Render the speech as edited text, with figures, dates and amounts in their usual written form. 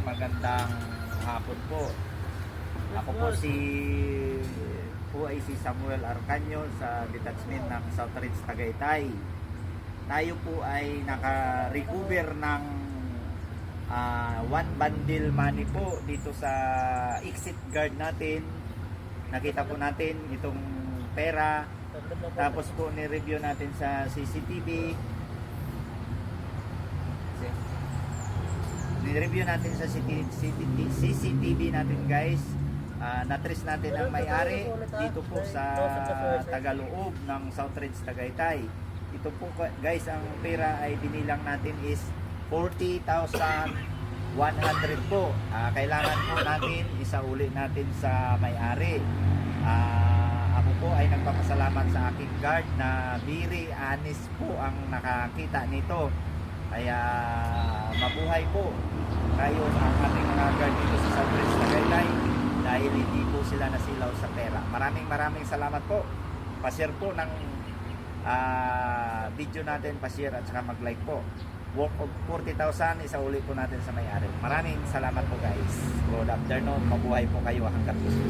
magandang hapon po. Ako po ay si Samuel Arcanyo sa detachment ng South Ridge Tagaytay. Tayo po ay naka-recover ng 1 bundle money po dito sa exit guard natin. Nakita po natin itong pera. Tapos po ni-review natin sa CCTV. Ni-review natin sa CCTV natin, guys. Na-trace natin ang may-ari dito po sa Tagaloob ng South Ridge Tagaytay. Ito po, guys, ang pera ay binilang natin is 40,100 po. Kailangan po natin isauli natin sa may-ari. Ako po ay nagpapasalamat sa aking guard na very honest po ang nakakita nito. Kaya mabuhay po kayo ang ating mga guard dito sa South Ridge Tagaytay dahil hindi po sila nasilaw sa pera. Maraming salamat po. Pa-share po ng video natin, pa-share at saka mag-like po. Worth of 40,000 isauli po natin sa may-ari. Maraming salamat po, guys. Good afternoon. Mabuhay po kayo hanggang gusto.